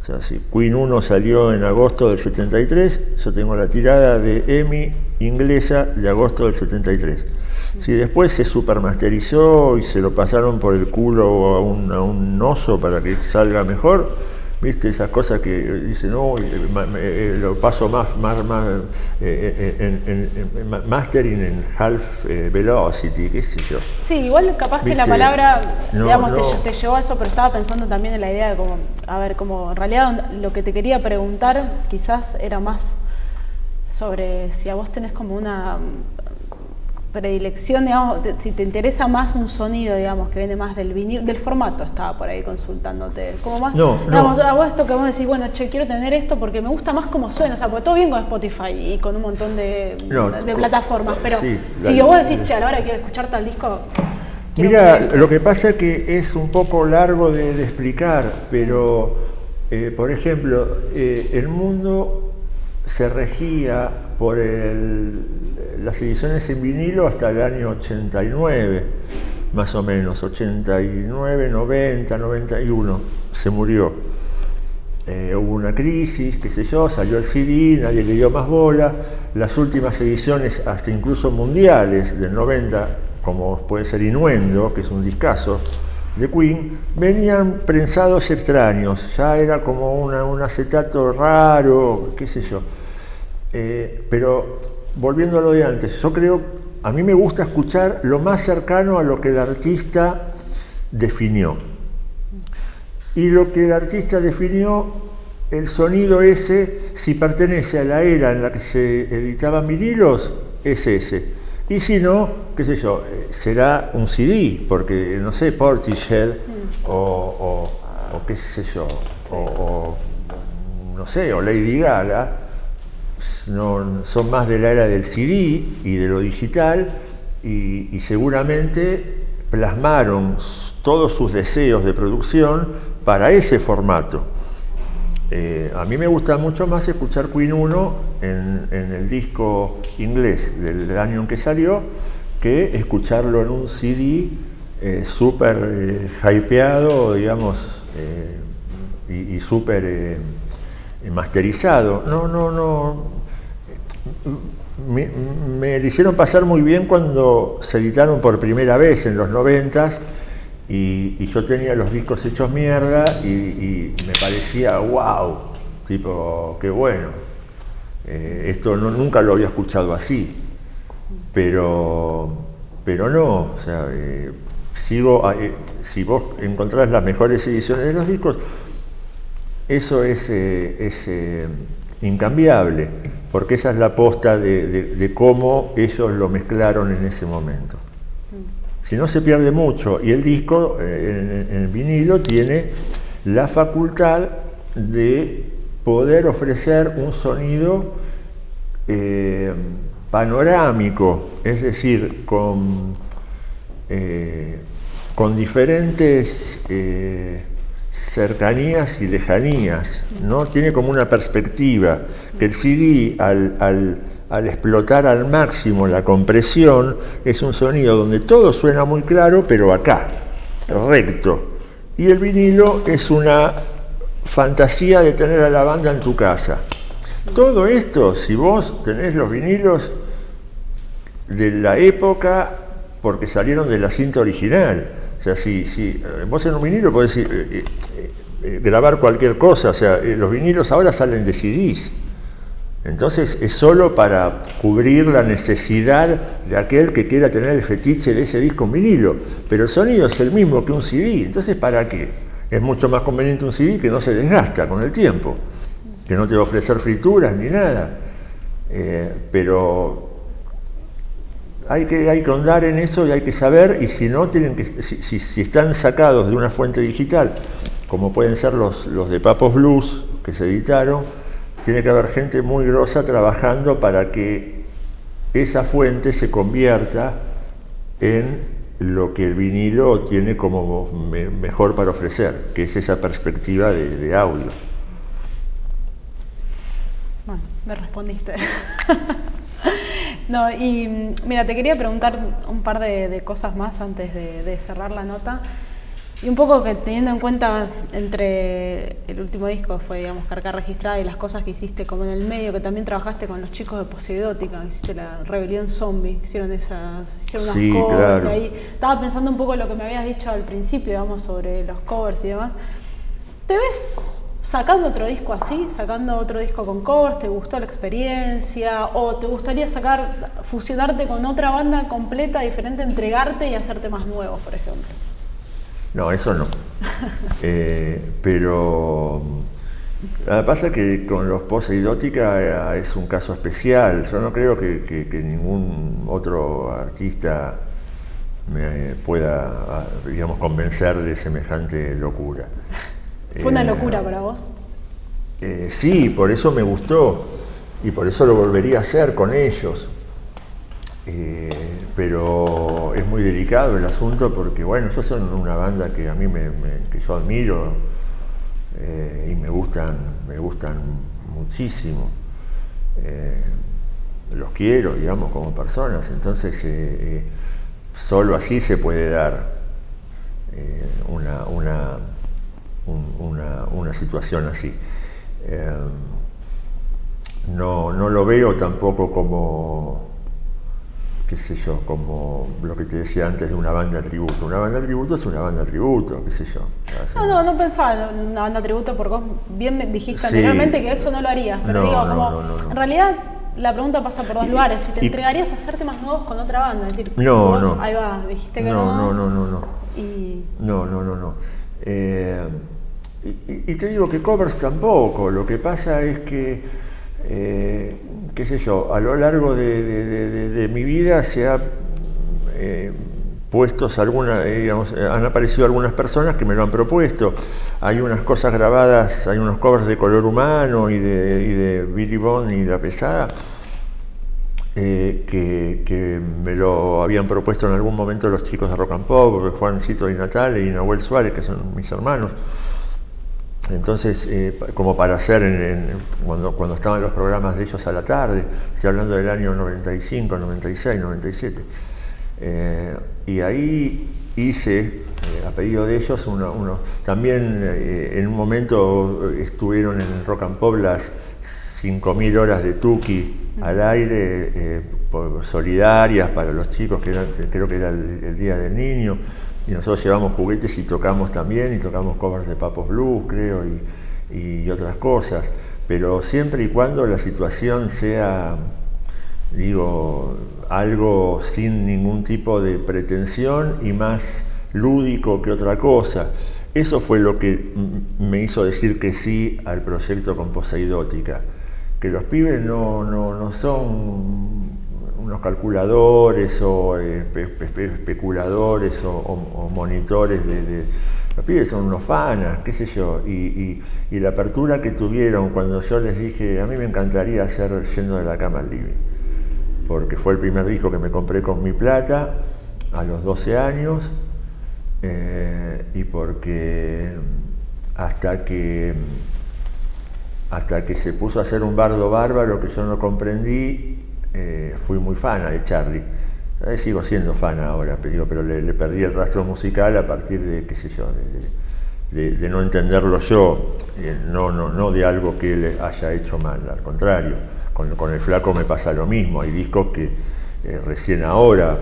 O sea, si Queen 1 salió en agosto del 73, yo tengo la tirada de EMI inglesa de agosto del 73. Si después se supermasterizó y se lo pasaron por el culo a un oso para que salga mejor, ¿viste? Esas cosas que dicen, no, lo paso más mastering en half velocity, qué sé yo. Sí, igual capaz que la palabra, digamos, te llevó a eso, pero estaba pensando también en la idea de como en realidad lo que te quería preguntar quizás era más sobre si a vos tenés como una predilección, digamos, si te interesa más un sonido, digamos, que viene más del vinil, del formato, estaba por ahí consultándote, como más, digamos, hago esto que vos decís, bueno, che, quiero tener esto porque me gusta más como suena, o sea, porque todo bien con Spotify y con un montón de plataformas, pero sí, si vos decís, che, a la hora quiero escuchar tal disco... Mira, lo que pasa es que es un poco largo de explicar, pero, por ejemplo, el mundo se regía por las ediciones en vinilo hasta el año 89, más o menos, 89, 90, 91, se murió. hubo una crisis, qué sé yo, salió el CD, nadie le dio más bola. Las últimas ediciones, hasta incluso mundiales, del 90, como puede ser Innuendo, que es un discazo de Queen, venían prensados extraños, ya era como un acetato raro, qué sé yo. Pero volviendo a lo de antes, yo creo, a mí me gusta escuchar lo más cercano a lo que el artista definió. Y lo que el artista definió, el sonido ese, si pertenece a la era en la que se editaban vinilos, es ese. Y si no, qué sé yo, será un CD, porque, no sé, Portishead o qué sé yo, no sé, o Lady Gaga, no, son más de la era del CD y de lo digital, y seguramente plasmaron todos sus deseos de producción para ese formato. A mí me gusta mucho más escuchar Queen 1 en el disco inglés del año en que salió, que escucharlo en un CD súper hypeado, digamos, y súper masterizado. Me lo hicieron pasar muy bien cuando se editaron por primera vez en los 90s, y yo tenía los discos hechos mierda y me parecía wow, tipo, qué bueno. Esto nunca lo había escuchado así, pero no, o sea, si vos encontrás las mejores ediciones de los discos, eso es incambiable, porque esa es la posta de cómo ellos lo mezclaron en ese momento. Si no, se pierde mucho, y el disco en el vinilo tiene la facultad de poder ofrecer un sonido panorámico, es decir, con diferentes cercanías y lejanías, ¿no? Tiene como una perspectiva, que el CD al explotar al máximo la compresión, es un sonido donde todo suena muy claro, pero acá, recto. Y el vinilo es una fantasía de tener a la banda en tu casa. Todo esto, si vos tenés los vinilos de la época, porque salieron de la cinta original. O sea, si vos en un vinilo podés grabar cualquier cosa, o sea, los vinilos ahora salen de CDs. Entonces es solo para cubrir la necesidad de aquel que quiera tener el fetiche de ese disco en vinilo, pero el sonido es el mismo que un CD, entonces ¿para qué? Es mucho más conveniente un CD que no se desgasta con el tiempo, que no te va a ofrecer frituras ni nada, pero hay que ahondar en eso y hay que saber, y si no, si están sacados de una fuente digital, como pueden ser los de Papos Blues que se editaron, tiene que haber gente muy grosa trabajando para que esa fuente se convierta en lo que el vinilo tiene como mejor para ofrecer, que es esa perspectiva de audio. Bueno, me respondiste. No, y mira, te quería preguntar un par de cosas más antes de cerrar la nota. Y un poco que teniendo en cuenta entre el último disco fue, digamos, Carcá Registrada, y las cosas que hiciste como en el medio, que también trabajaste con los chicos de Poseidótica, hiciste la Rebelión Zombie, hicieron unas sí, covers, claro. ahí estaba pensando un poco en lo que me habías dicho al principio, digamos, sobre los covers y demás. ¿Te ves sacando otro disco así, sacando otro disco con covers? ¿Te gustó la experiencia? ¿O te gustaría fusionarte con otra banda completa, diferente, entregarte y hacer temas nuevos, por ejemplo? No, eso no. Pero lo que pasa es que con los Poseidótica es un caso especial. Yo no creo que ningún otro artista me pueda, digamos, convencer de semejante locura. ¿Fue una locura para vos? Sí, por eso me gustó y por eso lo volvería a hacer con ellos. Pero es muy delicado el asunto porque, bueno, ellos son una banda que a mí que yo admiro y me gustan muchísimo. Los quiero, digamos, como personas. Entonces, solo así se puede dar una situación así. No lo veo tampoco como, qué sé yo, como lo que te decía antes de una banda tributo. Una banda tributo es una banda tributo, qué sé yo. No pensaba en una banda tributo porque vos bien me dijiste anteriormente que eso no lo harías. Pero no. En realidad la pregunta pasa por dos lugares. Si te entregarías a hacer temas nuevos con otra banda, es decir, vos, ahí va, dijiste que no. No. Y te digo que covers tampoco. Lo que pasa es que, qué sé yo, a lo largo de mi vida se ha puestos han aparecido algunas personas que me lo han propuesto. Hay unas cosas grabadas, hay unos covers de Color Humano y de Billy Bond y La Pesada que me lo habían propuesto en algún momento los chicos de Rock and Pop, Juancito Di Natale y Nahuel Suárez, que son mis hermanos. Entonces, como para hacer cuando estaban los programas de ellos a la tarde, estoy hablando del año 95, 96, 97. Y ahí hice, a pedido de ellos, también en un momento estuvieron en Rock and Pop las 5.000 horas de Tuki al aire, solidarias para los chicos, creo que era el Día del Niño, y nosotros llevamos juguetes y tocamos también, y tocamos covers de Papos Blues, creo, y otras cosas, pero siempre y cuando la situación sea, algo sin ningún tipo de pretensión y más lúdico que otra cosa. Eso fue lo que me hizo decir que sí al proyecto con Poseidótica, que los pibes no son unos calculadores o especuladores o monitores los pibes son unos fanas, qué sé yo, y la apertura que tuvieron cuando yo les dije, a mí me encantaría hacer Yendo de la Cama al Living, porque fue el primer disco que me compré con mi plata a los 12 años, y porque hasta que se puso a hacer un bardo bárbaro que yo no comprendí, fui muy fana de Charlie. Sigo siendo fana ahora, pero le perdí el rastro musical a partir de, qué sé yo, de no entenderlo yo, no de algo que él haya hecho mal, al contrario. Con el Flaco me pasa lo mismo, hay discos que recién ahora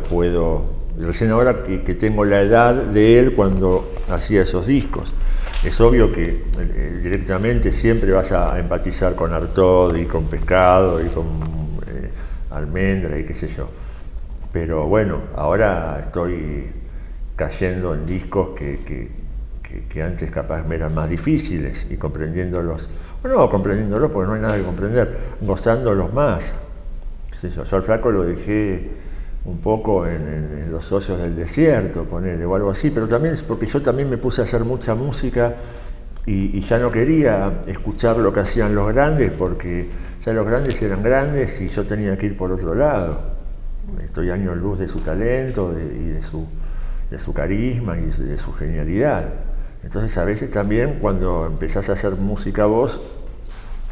que tengo la edad de él cuando hacía esos discos. Es obvio que directamente siempre vas a empatizar con Artaud y con Pescado y con Almendra y qué sé yo. Pero bueno, ahora estoy cayendo en discos que antes capaz me eran más difíciles y comprendiéndolos, comprendiéndolos porque no hay nada que comprender, gozándolos más. ¿Qué sé yo? Yo al Flaco lo dejé un poco en Los Socios del Desierto, ponele, o algo así, pero también es porque yo también me puse a hacer mucha música y ya no quería escuchar lo que hacían los grandes, porque ya los grandes eran grandes y yo tenía que ir por otro lado. Estoy años luz de su talento y de su carisma y de su genialidad. Entonces a veces también cuando empezás a hacer música vos,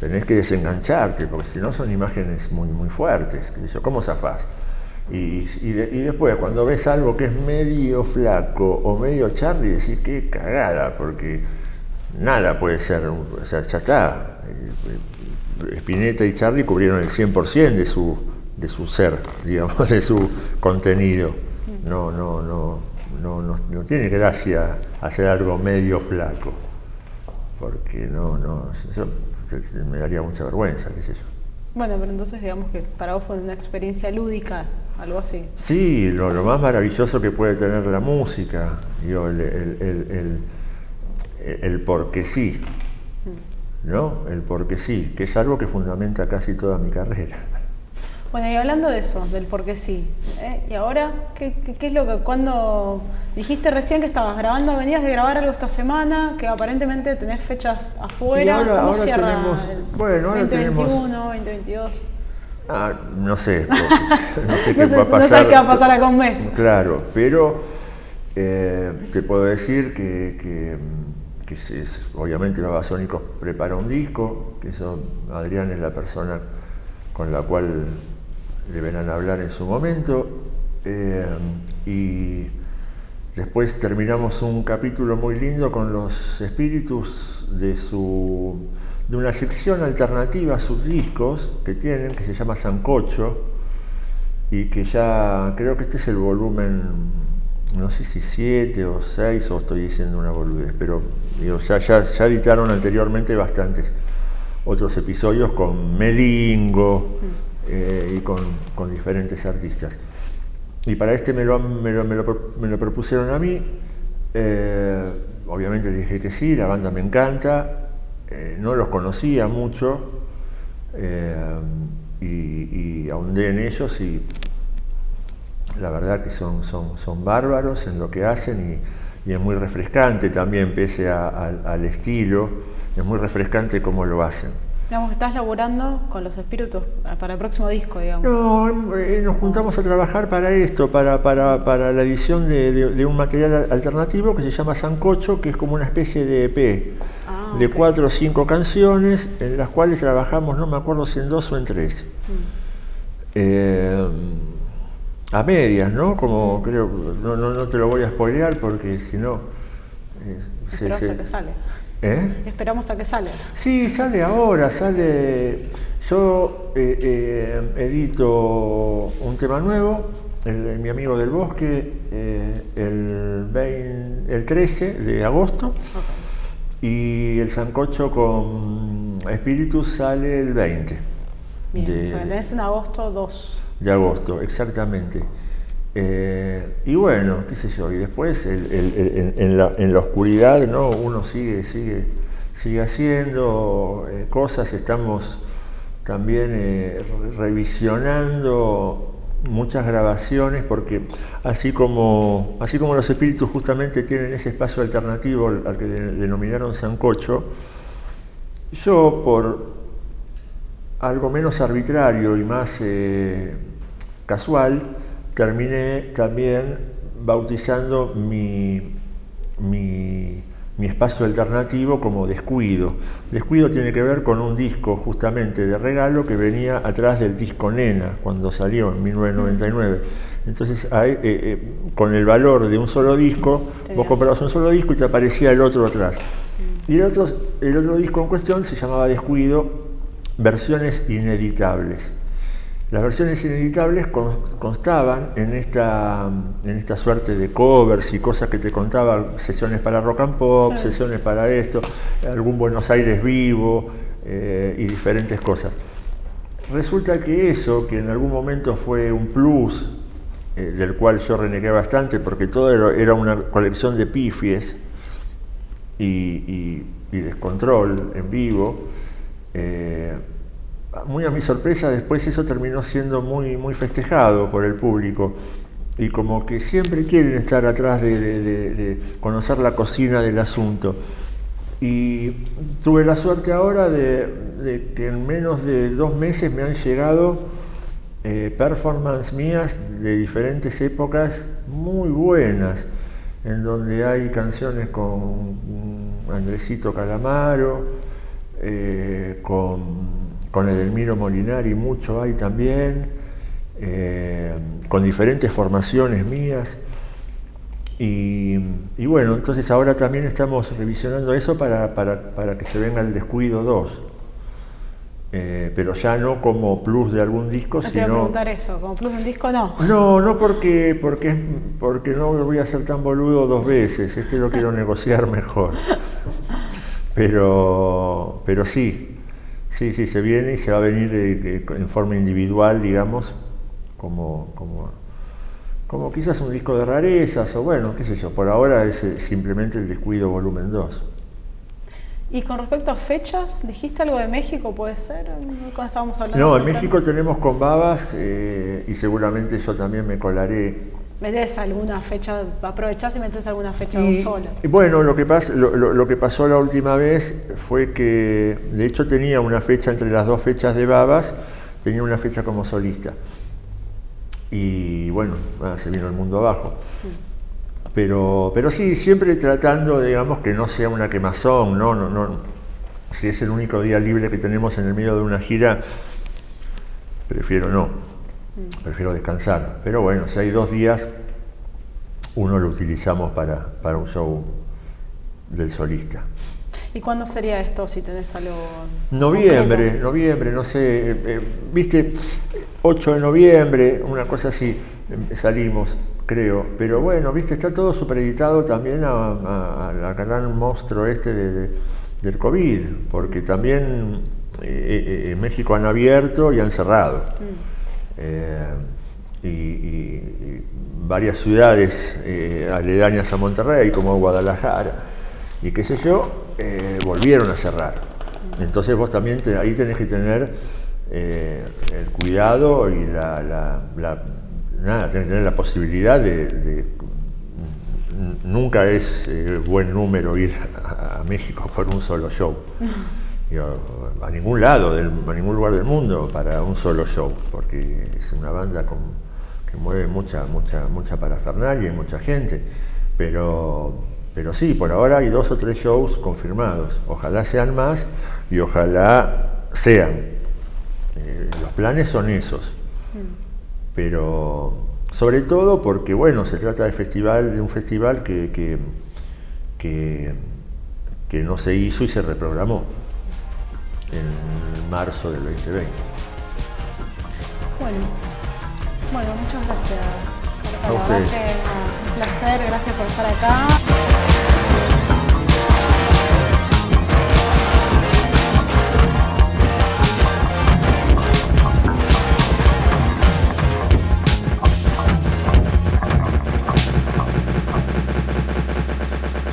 tenés que desengancharte, porque si no son imágenes muy, muy fuertes. ¿Cómo zafás? Y después cuando ves algo que es medio Flaco o medio Charlie, decís qué cagada, porque nada puede ser, o sea, ya está. Spinetta y Charlie cubrieron el 100% de su ser, digamos, de su contenido. No tiene gracia hacer algo medio Flaco, porque eso me daría mucha vergüenza, qué sé yo. Bueno, pero entonces digamos que para vos fue una experiencia lúdica, algo así. Sí, lo más maravilloso que puede tener la música, el porque sí, ¿no? El porque sí, que es algo que fundamenta casi toda mi carrera. Bueno, y hablando de eso, del porque sí, ¿y ahora qué es lo que cuando dijiste recién que estabas grabando, venías de grabar algo esta semana, que aparentemente tenés fechas afuera, ¿cómo cierra el 2021, 2022? No sé, no sé qué va a pasar. No sabes qué va a pasar acá un mes. Claro, pero te puedo decir que obviamente Babasónicos prepara un disco, que eso Adrián es la persona con la cual deberán hablar en su momento, y Después terminamos un capítulo muy lindo con los espíritus de una sección alternativa a sus discos que tienen, que se llama Sancocho, y que ya creo que este es el volumen, no sé si 7 o 6, o estoy diciendo una boludez, pero digo, ya editaron anteriormente bastantes otros episodios con Melingo y con diferentes artistas. Y para este me lo propusieron a mí, obviamente dije que sí, la banda me encanta, no los conocía mucho, y ahondé en ellos, y la verdad que son bárbaros en lo que hacen, y es muy refrescante también, pese al estilo, es muy refrescante cómo lo hacen. Digamos, estás laburando con los espíritus para el próximo disco, digamos. No, nos juntamos a trabajar para esto, para la edición de un material alternativo que se llama Sancocho, que es como una especie de EP, de 4 o 5 canciones, en las cuales trabajamos, no me acuerdo si en 2 o en 3. A medias, ¿no? Como creo, no te lo voy a spoilear porque si no... Esperamos a que sale. Esperamos a que sale. Sí, sale ahora, yo edito un tema nuevo, mi amigo del bosque, el 13 de agosto, y el Sancocho con Espíritus sale el 20. Bien, tenés en agosto 2. De agosto, exactamente. Y bueno, qué sé yo, y después en la oscuridad, ¿no? Uno sigue haciendo cosas, estamos también revisionando muchas grabaciones, porque así como los espíritus justamente tienen ese espacio alternativo al que denominaron Sancocho, yo por algo menos arbitrario y más casual, terminé también bautizando mi espacio alternativo como Descuido. Descuido tiene que ver con un disco justamente de regalo que venía atrás del disco Nena, cuando salió en 1999. Entonces, con el valor de un solo disco, vos comprabas un solo disco y te aparecía el otro atrás. Y el otro disco en cuestión se llamaba Descuido, versiones ineditables. Las versiones ineditables constaban en esta suerte de covers y cosas que te contaba, sesiones para rock and pop, sesiones para esto, algún Buenos Aires vivo y diferentes cosas. Resulta que eso, que en algún momento fue un plus, del cual yo renegué bastante, porque todo era una colección de pifies y descontrol en vivo, muy a mi sorpresa, después eso terminó siendo muy festejado por el público, y como que siempre quieren estar atrás de conocer la cocina del asunto. Y tuve la suerte ahora de que en menos de 2 meses me han llegado performances mías de diferentes épocas muy buenas, en donde hay canciones con Andresito Calamaro, con Edelmiro Molinari, mucho hay también, con diferentes formaciones mías, y bueno, entonces ahora también estamos revisionando eso para que se venga el Descuido 2, pero ya no como plus de algún disco, sino... Te iba a preguntar eso, como plus de un disco no. No porque no voy a ser tan boludo 2 veces, lo quiero negociar mejor, pero sí, se viene y se va a venir en forma individual, digamos, como quizás un disco de rarezas, o bueno, qué sé yo, por ahora es simplemente el Descuido volumen 2. Y con respecto a fechas, ¿dijiste algo de México, puede ser? Cuando estábamos hablando. No, en México tenemos con Babas, y seguramente yo también me colaré. ¿Metés alguna fecha? ¿Aprovechás y metés alguna fecha sola? Bueno, lo que pasó la última vez fue que, de hecho, tenía una fecha entre las 2 fechas de Babas, tenía una fecha como solista. Y bueno, se vino el mundo abajo. Pero sí, siempre tratando, digamos, que no sea una quemazón, no. Si es el único día libre que tenemos en el medio de una gira, prefiero descansar. Pero bueno, si hay 2 días, uno lo utilizamos para un show del solista. ¿Y cuándo sería esto, si tenés algo? Noviembre, no sé, viste, 8 de noviembre, una cosa así, salimos, creo. Pero bueno, viste, está todo supeditado también al gran monstruo este del COVID, porque también en México han abierto y han cerrado. Y varias ciudades aledañas a Monterrey, como Guadalajara, y qué sé yo, volvieron a cerrar. Entonces vos también ahí tenés que tener el cuidado y tenés que tener la posibilidad nunca es buen número ir a México por un solo show. A ningún lado, a ningún lugar del mundo para un solo show, porque es una banda que mueve mucha parafernalia y mucha gente, pero sí, por ahora hay 2 o 3 shows confirmados. Ojalá sean más y ojalá sean. Los planes son esos. Pero sobre todo porque, bueno, se trata de un festival que no se hizo y se reprogramó en marzo del 2020. Bueno, muchas gracias. A ustedes. Un placer, gracias por estar acá.